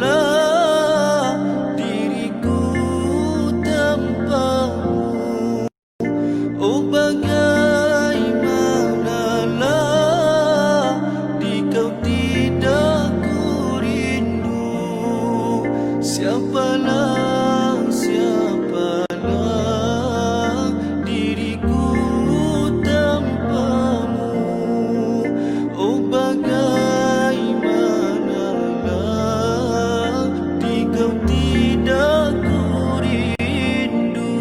siapalah diriku tanpamu. Oh bagaimanalah di kau tidak ku rindu. Siapalah diriku tanpamu. Oh bagaimanalah di kau tidak ku rindu.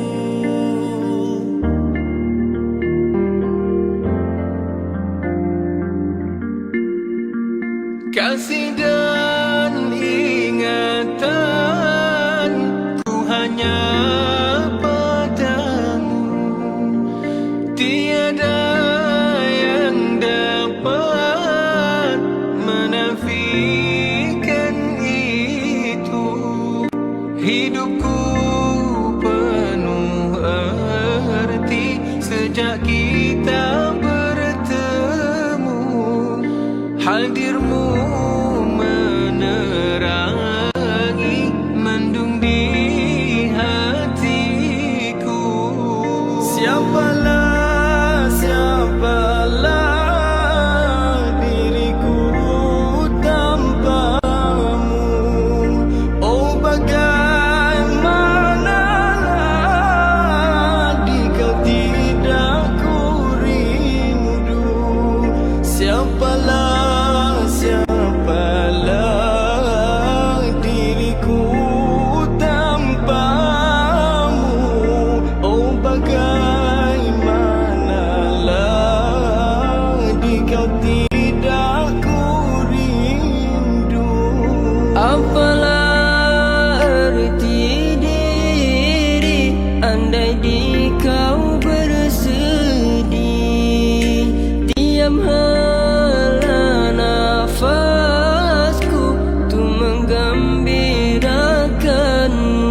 Kasih dan ingatan ku hanya padamu. Tiada yang dapat menafikan itu. Hidupku penuh arti sejak kita bertemu. Hadirmu menerangi mendung di hatiku. Siapalah diriku tanpamu. Oh bagaimanalah di kau tidak ku rindu. Siapalah diriku tanpamu. Oh bagaimanalah di kau tidak ku rindu. Apalah arti diri andai di kau bersedih. Diam nafasku tuh menggembirakanmu.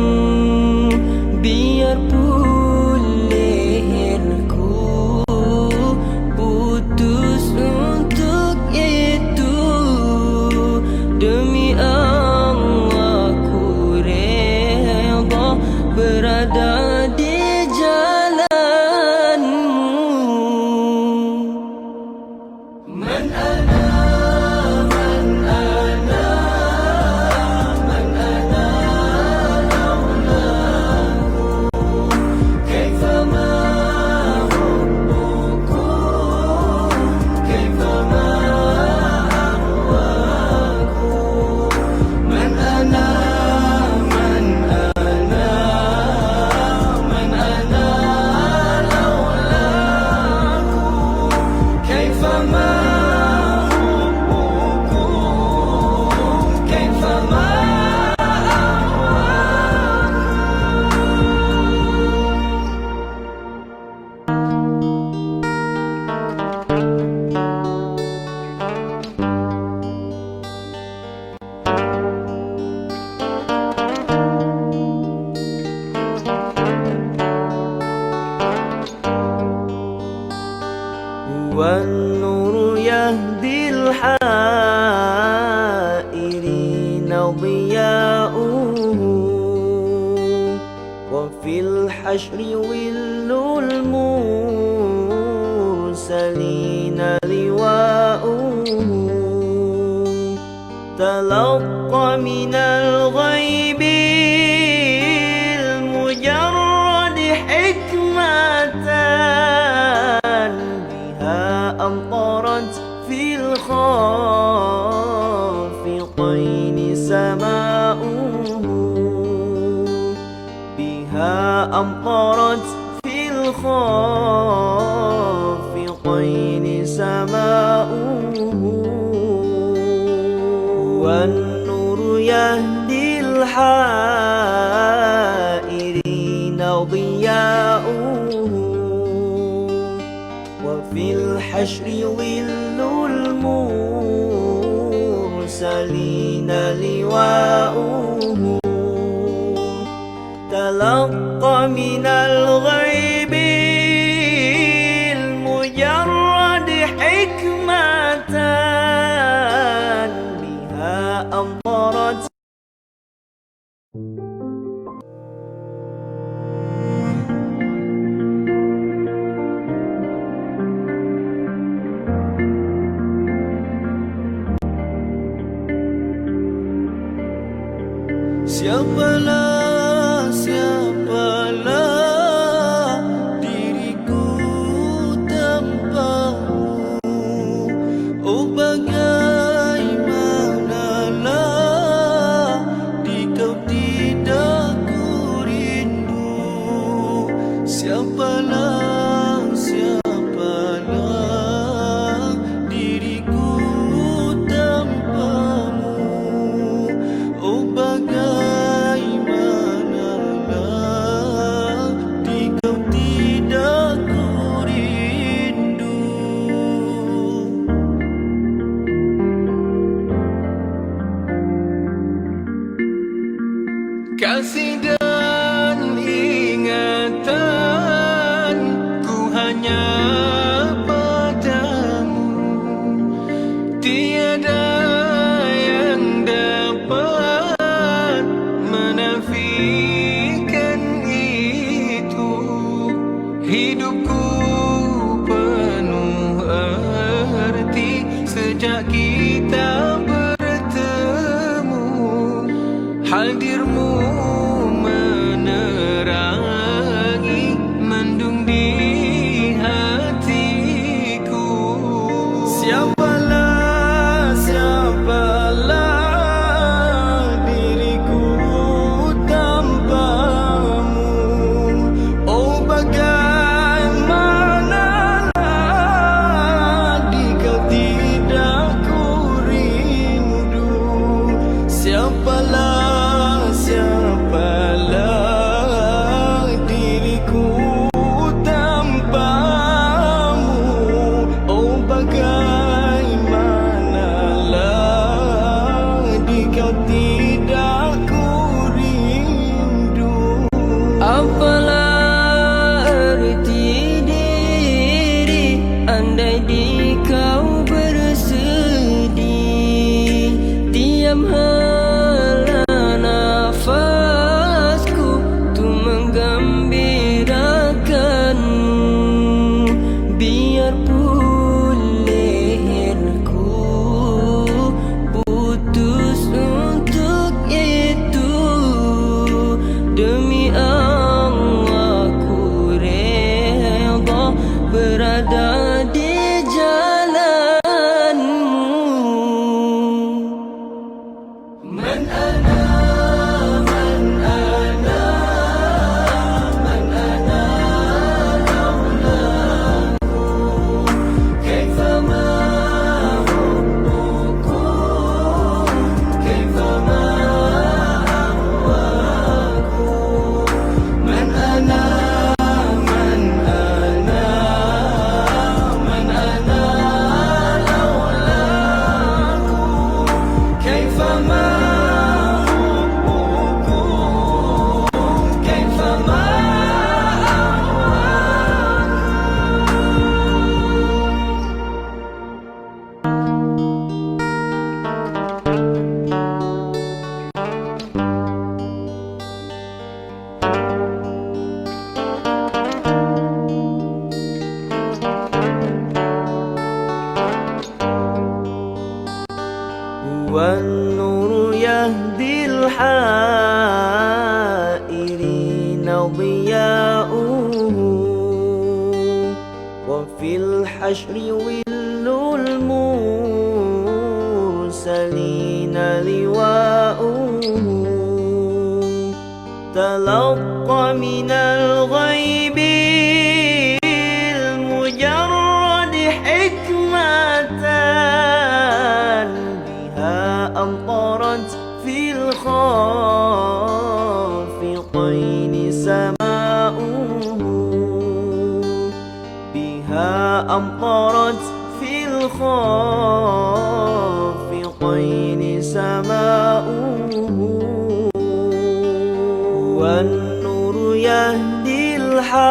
Biarpun leherku putus untuk itu. Demi Allah ku reda berada di jalanmu. Man ana والنور يهدي الحائرين ضياؤه وفي الحشر ظل المرسلين لواؤه تلقى من الغيب المجرد حكمة أمطرت في الخافقين سماؤه بها أمطرت في الخافقين سماؤه والنور يهدي الحائرين ضياؤه وفي الحشر ظل المرسلين لواؤه تلقى من الغيب المجرد حكمة Apalah arti diri andai di kau bersedih. Diam hala nafasku tu menggembirakanmu. Biarpun leherku putus untuk itu, demi Allah ku redha berada di jalanmu. Man ana, man ana, man ana laulaku, kaifama hubbukum, kaifama ahwaku. Man ana, man ana, man ana laulaku, kaifama hubbukum, kaifama والنور يهدي الحائرين ضياؤه وفي الحشر ظل المرسلين لواؤه تلقى من الغيب المجرد حكمة أمطرت في الخافقين سماؤه بها أمطرت في الخافقين سماؤه والنور يهدي الحائرين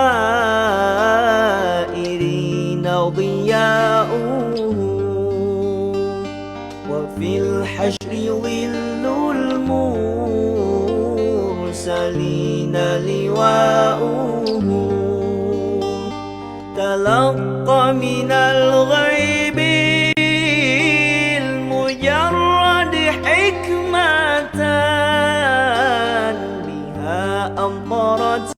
ضياؤه وفي الحشر ظل المرسلين لواؤه تلقى من الغيب المجرد حكمة بها أمطرت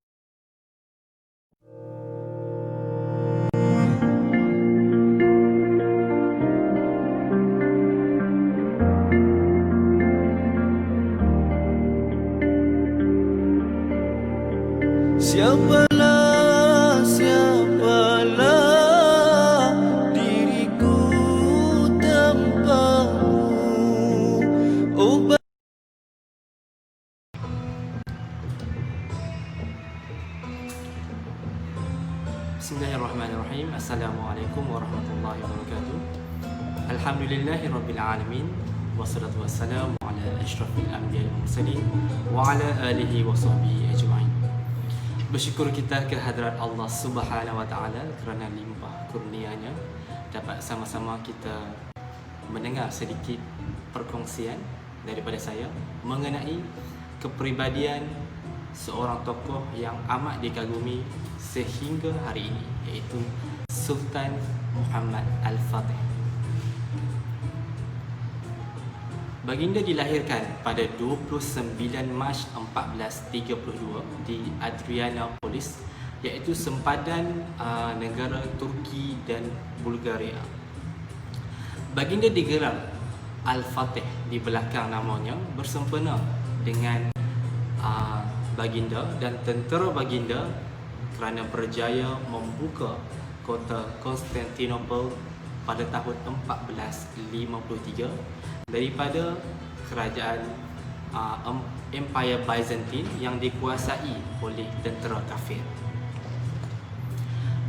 Siapalah, siapalah diriku tanpamu. Oh, Bismillahirrahmanirrahim. Assalamualaikum warahmatullahi wabarakatuh. Alhamdulillahirabbil alamin. Wassalatu wassalamu ala asyrafil anbiya'i wal mursalin wa ala alihi wa sahbihi ajma'in. Bersyukur kita kehadrat Allah Subhanahu wa taala kerana limpah kurnianya dapat sama-sama kita mendengar sedikit perkongsian daripada saya mengenai kepribadian seorang tokoh yang amat dikagumi sehingga hari ini, iaitu Sultan Muhammad Al-Fatih. Baginda dilahirkan pada 29 Mac 1432 di Adrianopolis, iaitu sempadan negara Turki dan Bulgaria. Baginda digelar Al-Fatih di belakang namanya bersempena dengan baginda dan tentera baginda kerana berjaya membuka kota Konstantinopel pada tahun 1453 daripada kerajaan Empire Byzantine yang dikuasai oleh tentera kafir.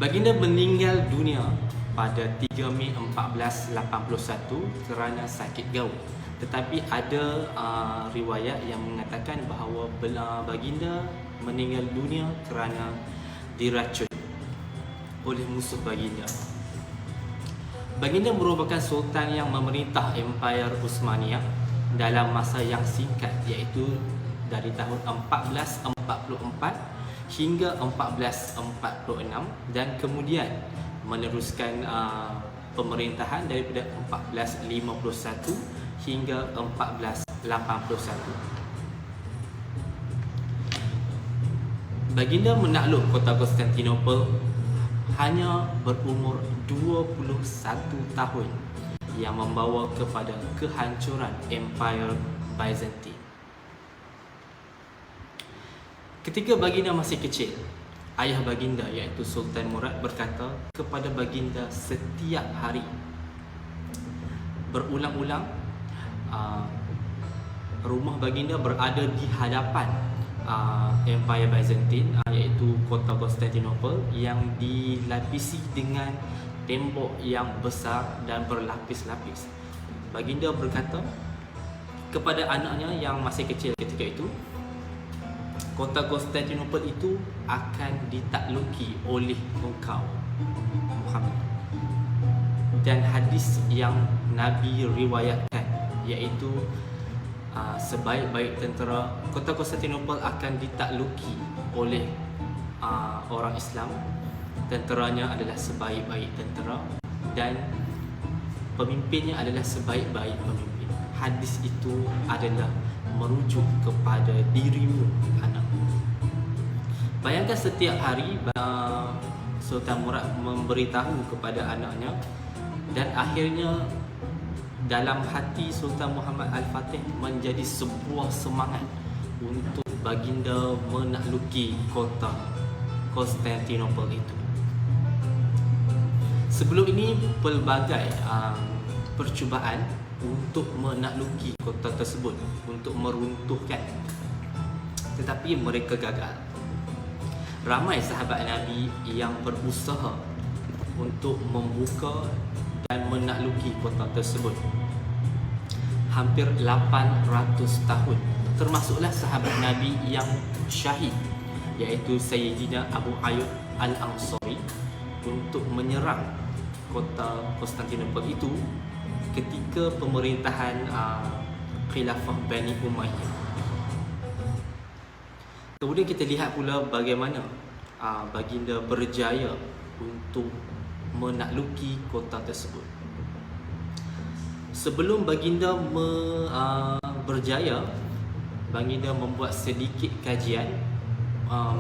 Baginda meninggal dunia pada 3 Mei 1481 kerana sakit gaul Tetapi ada riwayat yang mengatakan bahawa baginda meninggal dunia kerana diracun oleh musuh baginda. Baginda merupakan sultan yang memerintah Empire Uthmaniyah dalam masa yang singkat, iaitu dari tahun 1444 hingga 1446, dan kemudian meneruskan pemerintahan daripada 1451 hingga 1481. Baginda menakluk kota Konstantinopel hanya berumur 21 tahun, yang membawa kepada kehancuran Empire Byzantine. Ketika baginda masih kecil, ayah baginda iaitu Sultan Murad berkata kepada baginda setiap hari, berulang-ulang, rumah baginda berada di hadapan Empire Byzantine, iaitu kota Konstantinopel yang dilapisi dengan tembok yang besar dan berlapis-lapis. Baginda berkata kepada anaknya yang masih kecil ketika itu, kota Konstantinopel itu akan ditakluki oleh engkau, Muhammad. Dan hadis yang Nabi riwayatkan, iaitu sebaik-baik tentera, kota Konstantinopel akan ditakluki oleh orang Islam. Tenteranya adalah sebaik-baik tentera dan pemimpinnya adalah sebaik-baik pemimpin. Hadis itu adalah merujuk kepada dirimu, anakku. Bayangkan setiap hari Sultan Murad memberitahu kepada anaknya, dan akhirnya dalam hati Sultan Muhammad Al-Fatih menjadi sebuah semangat untuk baginda menakluki kota Konstantinopel itu. Sebelum ini pelbagai percubaan untuk menakluki kota tersebut, untuk meruntuhkan, tetapi mereka gagal. Ramai sahabat Nabi yang berusaha untuk membuka dan menakluki kota tersebut. Hampir 800 tahun, termasuklah sahabat Nabi yang syahid, iaitu Sayyidina Abu Ayyub Al-Ansari, untuk menyerang kota Konstantinopel itu ketika pemerintahan Khilafah Bani Umayyah. Kemudian kita lihat pula bagaimana baginda berjaya untuk menakluki kota tersebut. Sebelum baginda berjaya, baginda membuat sedikit kajian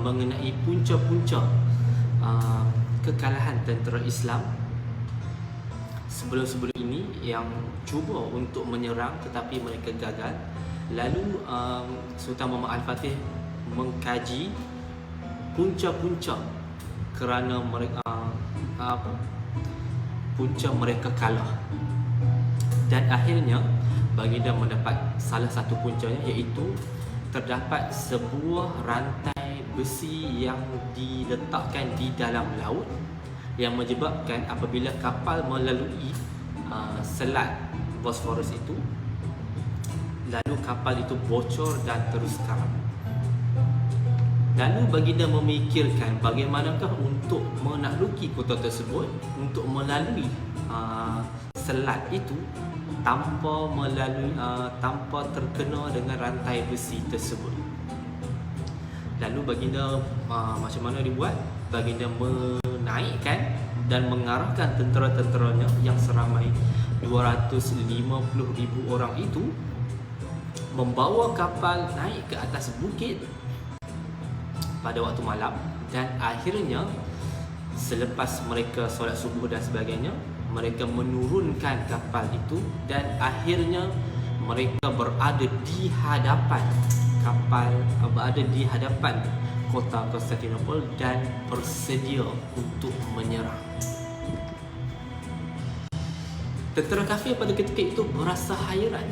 mengenai punca-punca kekalahan tentera Islam sebelum-sebelum ini yang cuba untuk menyerang tetapi mereka gagal. Lalu Sultan Muhammad Al-Fatih mengkaji punca-punca kerana mereka punca mereka kalah, dan akhirnya baginda mendapat salah satu puncanya, iaitu terdapat sebuah rantai besi yang diletakkan di dalam laut yang menyebabkan apabila kapal melalui selat Bosphorus itu, lalu kapal itu bocor dan terus karam. Lalu baginda memikirkan bagaimanakah untuk menakluki kota tersebut, untuk melalui selat itu tanpa terkena dengan rantai besi tersebut. Lalu baginda macam mana dibuat? Baginda menaikkan dan mengarahkan tentera-tenteranya yang seramai 250,000 orang itu membawa kapal naik ke atas bukit pada waktu malam, dan akhirnya selepas mereka solat subuh dan sebagainya, mereka menurunkan kapal itu, dan akhirnya mereka berada di hadapan kapal, berada di hadapan kota Konstantinopel dan bersedia untuk menyerang. Tentera kafir pada ketika itu merasa hairan,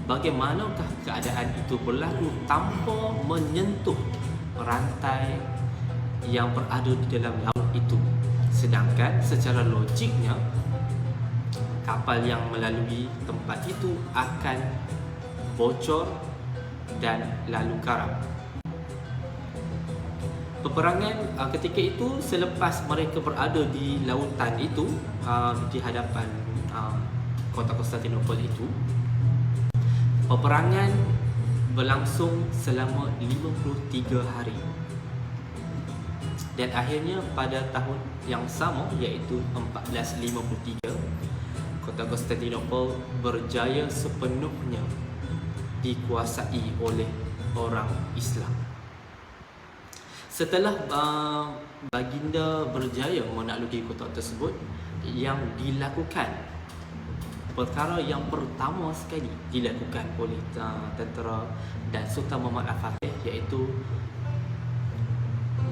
bagaimanakah keadaan itu berlaku tanpa menyentuh rantai yang berada di dalam laut itu. Sedangkan secara logiknya, kapal yang melalui tempat itu akan bocor dan lalu karam. Peperangan ketika itu, selepas mereka berada di lautan itu, di hadapan kota Konstantinopel itu, peperangan berlangsung selama 53 hari. Dan akhirnya pada tahun yang sama, iaitu 1453, kota Konstantinopel berjaya sepenuhnya dikuasai oleh orang Islam. Setelah baginda berjaya menakluki kota tersebut, yang dilakukan, perkara yang pertama sekali dilakukan oleh tentera dan Sultan Muhammad Al-Fatih, iaitu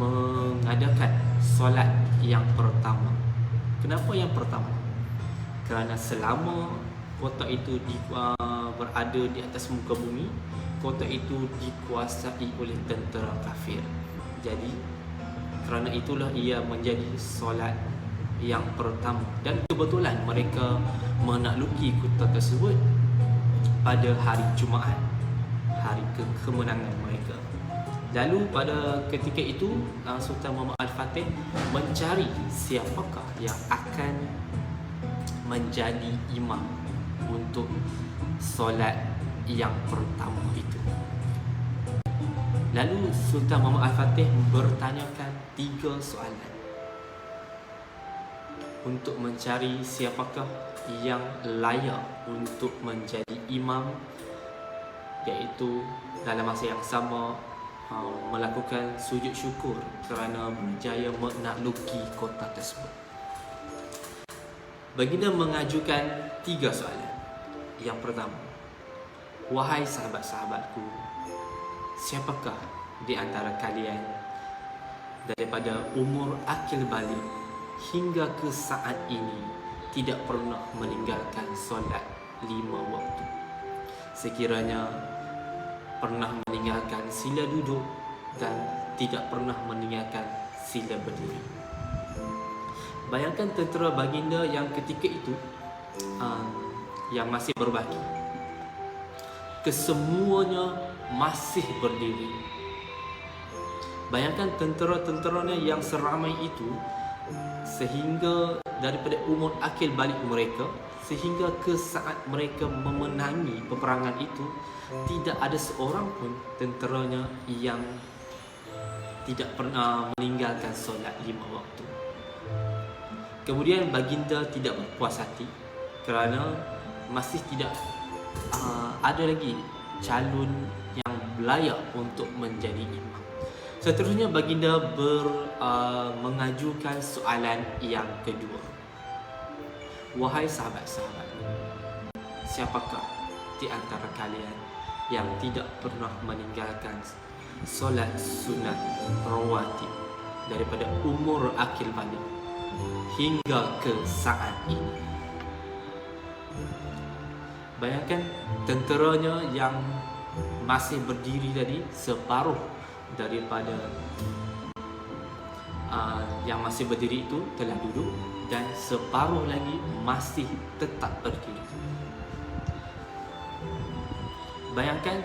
mengadakan solat yang pertama. Kenapa yang pertama? Kerana selama kota itu berada di atas muka bumi, kota itu dikuasai oleh tentera kafir. Jadi kerana itulah ia menjadi solat yang pertama, dan kebetulan mereka menakluki kota tersebut pada hari Jumaat, hari kemenangan mereka. Lalu pada ketika itu, Sultan Muhammad Al-Fatih mencari siapakah yang akan menjadi imam untuk solat yang pertama itu. Lalu Sultan Muhammad Al-Fatih bertanyakan 3 soalan untuk mencari siapakah yang layak untuk menjadi imam, iaitu dalam masa yang sama melakukan sujud syukur kerana berjaya menakluki kota tersebut. Baginda mengajukan 3 soalan. Yang pertama, wahai sahabat-sahabatku, siapakah di antara kalian daripada umur akil balik hingga ke saat ini tidak pernah meninggalkan solat 5 waktu? Sekiranya pernah meninggalkan sila duduk dan tidak pernah meninggalkan sila berdiri. Bayangkan tentera baginda yang ketika itu yang masih berbaki, kesemuanya masih berdiri. Bayangkan tentera-tenteranya yang seramai itu, sehingga daripada umur akil balik mereka sehingga ke saat mereka memenangi peperangan itu, tidak ada seorang pun tenteranya yang tidak pernah meninggalkan solat 5 waktu. Kemudian baginda tidak berpuas hati kerana masih tidak ada lagi calon yang layak untuk menjadi imam. Seterusnya baginda mengajukan soalan yang kedua. Wahai sahabat-sahabat, siapakah di antara kalian yang tidak pernah meninggalkan solat sunat rawatib daripada umur akil balik hingga ke saat ini? Bayangkan tenteranya yang masih berdiri tadi, separuh daripada yang masih berdiri itu telah duduk, dan separuh lagi masih tetap berdiri. Bayangkan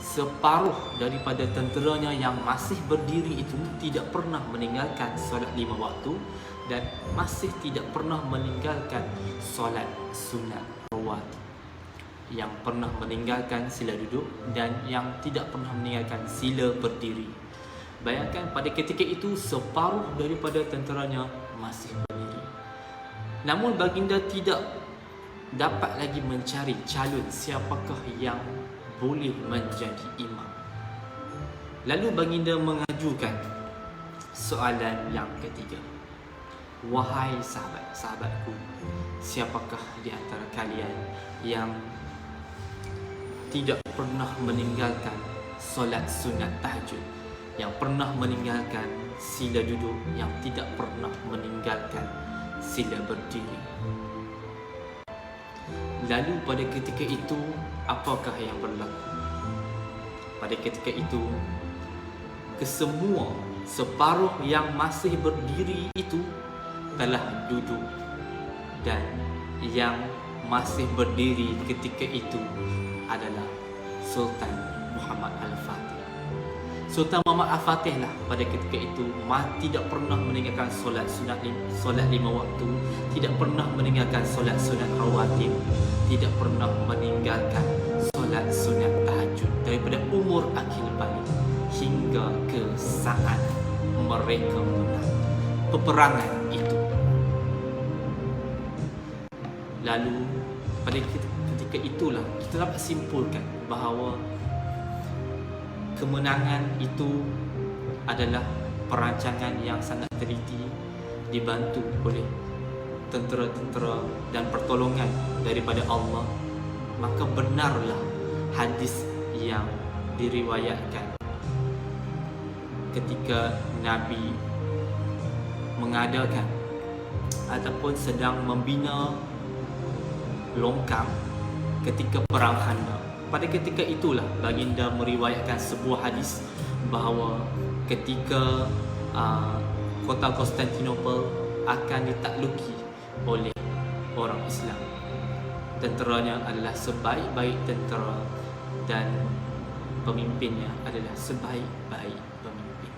separuh daripada tenteranya yang masih berdiri itu tidak pernah meninggalkan solat 5 waktu dan masih tidak pernah meninggalkan solat sunat rawatib, yang pernah meninggalkan sila duduk dan yang tidak pernah meninggalkan sila berdiri. Bayangkan pada ketika itu separuh daripada tenteranya masih berdiri. Namun baginda tidak dapat lagi mencari calon siapakah yang boleh menjadi imam. Lalu baginda mengajukan soalan yang ketiga. Wahai sahabat-sahabatku, siapakah di antara kalian yang tidak pernah meninggalkan solat sunat tahajud, yang pernah meninggalkan sila duduk, yang tidak pernah meninggalkan sila berdiri? Lalu pada ketika itu, apakah yang berlaku? Pada ketika itu, kesemua separuh yang masih berdiri itu telah duduk, dan yang masih berdiri ketika itu adalah Sultan Muhammad Al-Fatih. Sultan Muhammad Al-Fatih lah pada ketika itu tidak pernah meninggalkan solat 5 waktu, tidak pernah meninggalkan solat sunat rawatib, tidak pernah meninggalkan solat sunat tahajud daripada umur akil balik hingga ke saat mereka menang peperangan itu. Lalu pada ketika itulah kita dapat simpulkan bahawa kemenangan itu adalah perancangan yang sangat teliti, dibantu oleh tentera-tentera dan pertolongan daripada Allah. Maka benarlah hadis yang diriwayatkan ketika Nabi mengadakan ataupun sedang membina longkang ketika perang Khandaq. Pada ketika itulah baginda meriwayatkan sebuah hadis bahawa ketika kota Konstantinopel akan ditakluki oleh orang Islam, tenteranya adalah sebaik-baik tentera dan pemimpinnya adalah sebaik-baik pemimpin.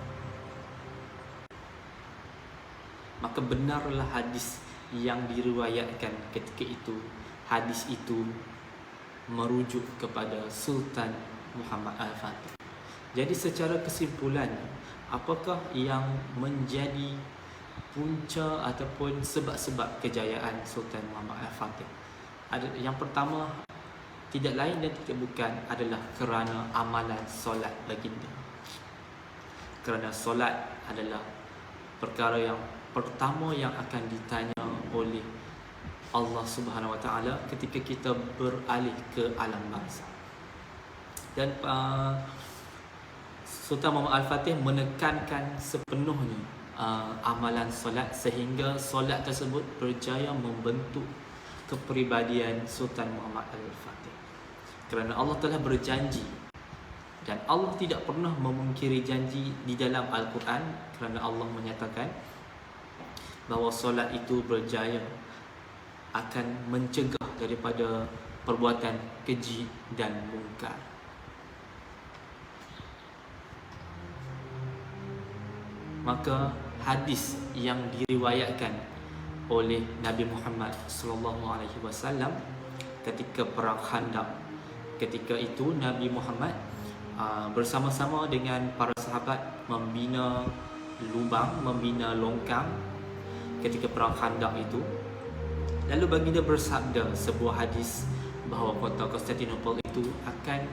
Maka benarlah hadis yang diriwayatkan ketika itu. Hadis itu merujuk kepada Sultan Muhammad Al-Fatih. Jadi secara kesimpulan, apakah yang menjadi punca ataupun sebab-sebab kejayaan Sultan Muhammad Al-Fatih? Yang pertama, tidak lain dan tidak bukan adalah kerana amalan solat baginda. Kerana solat adalah perkara yang pertama yang akan ditanya oleh Allah Subhanahu Wa Taala ketika kita beralih ke alam barzakh. Dan Sultan Muhammad Al-Fatih menekankan sepenuhnya amalan solat sehingga solat tersebut berjaya membentuk kepribadian Sultan Muhammad Al-Fatih. Kerana Allah telah berjanji dan Allah tidak pernah memungkiri janji di dalam Al-Quran, kerana Allah menyatakan bahawa solat itu berjaya akan mencegah daripada perbuatan keji dan mungkar. Maka hadis yang diriwayatkan oleh Nabi Muhammad SAW ketika perang Khandaq, ketika itu Nabi Muhammad bersama-sama dengan para sahabat membina lubang, membina longkang ketika perang Khandaq itu. Lalu baginda bersabda sebuah hadis bahawa kota Konstantinopel itu akan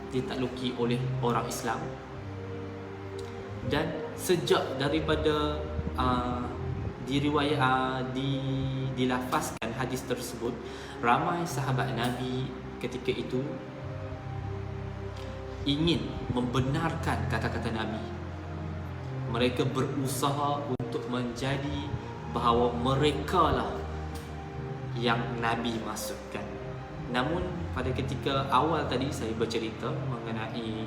ditakluki oleh orang Islam. Dan sejak daripada dilafazkan hadis tersebut, ramai sahabat Nabi ketika itu ingin membenarkan kata-kata Nabi. Mereka berusaha untuk menjadi bahawa mereka lah yang Nabi maksudkan. Namun pada ketika awal tadi saya bercerita mengenai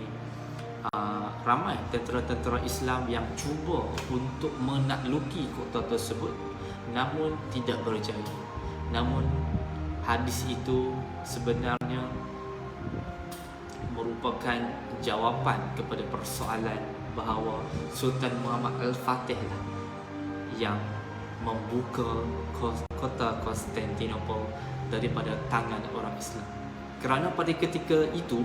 ramai tentera-tentera Islam yang cuba untuk menakluki kota tersebut namun tidak berjaya. Namun hadis itu sebenarnya merupakan jawapan kepada persoalan bahawa Sultan Muhammad Al-Fatih lah yang membuka kota Konstantinopel daripada tangan orang Islam. Kerana pada ketika itu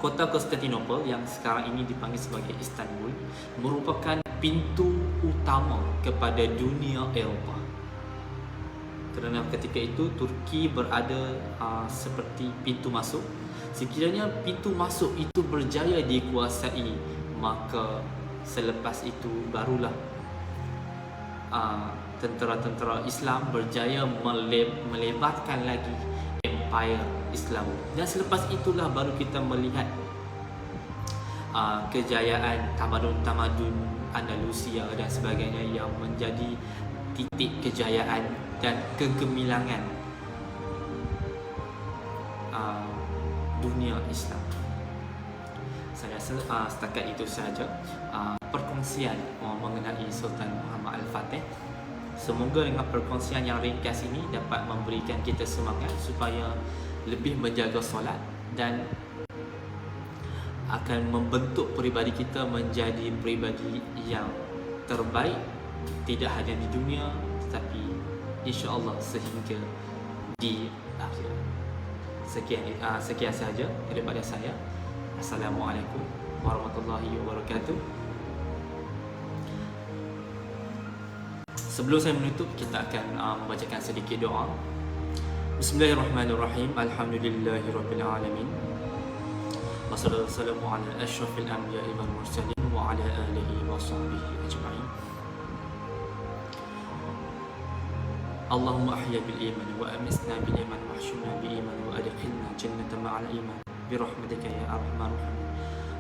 kota Konstantinopel yang sekarang ini dipanggil sebagai Istanbul merupakan pintu utama kepada dunia Eropah. Kerana ketika itu Turki berada seperti pintu masuk. Sekiranya pintu masuk itu berjaya dikuasai, maka selepas itu barulah tentera-tentera Islam berjaya melebarkan lagi empire Islam. Dan selepas itulah baru kita melihat kejayaan tamadun-tamadun Andalusia dan sebagainya yang menjadi titik kejayaan dan kegemilangan dunia Islam. Saya rasa setakat itu sahaja perkongsian mengenai Sultan Muhammad Al-Fatih. Semoga dengan perkongsian yang ringkas ini dapat memberikan kita semangat supaya lebih menjaga solat dan akan membentuk peribadi kita menjadi peribadi yang terbaik, tidak hanya di dunia tetapi insya-Allah sehingga di akhirat. Sekian sahaja daripada saya. Assalamualaikum warahmatullahi wabarakatuh. Sebelum saya menutup, kita akan membacakan sedikit doa. Bismillahirrahmanirrahim. Alhamdulillahirabbil alamin. Wassalatu wassalamu ala asyrafil anbiya'i wal mursalin wa ala alihi wa sahbihi ajma'in. Allahumma ahya bil iman wa amisna bil iman wa ahshurna bil iman wa adkhilna jannata ma'al iman bi rahmatika ya arhamar rahimin.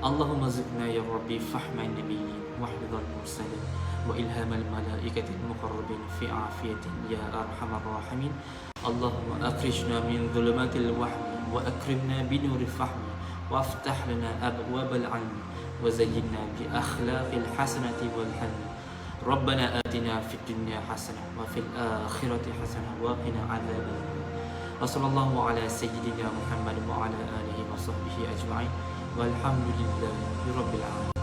Allahumma zidna ya rabbi fahman nabiyyin wa hifdzal mursalin wa ilhamal malaikatil muqarrabin fi afiyatin ya arhamar rahimin. Allahumma akhrijna min dhulumatil wahmi wa akrimna bi nuril fahmi wa aftah lana abwabal ilmi wa zayyinna bi akhlaqil hasanati wal hilmi. Rabbana atina fid dunya hasanah wa fil akhirati hasanah wa qina adzaban. Wa sallallahu ala sayyidina Muhammad wa ala alihi wa sahbihi ajma'in. Walhamdulillahi rabbil alamin.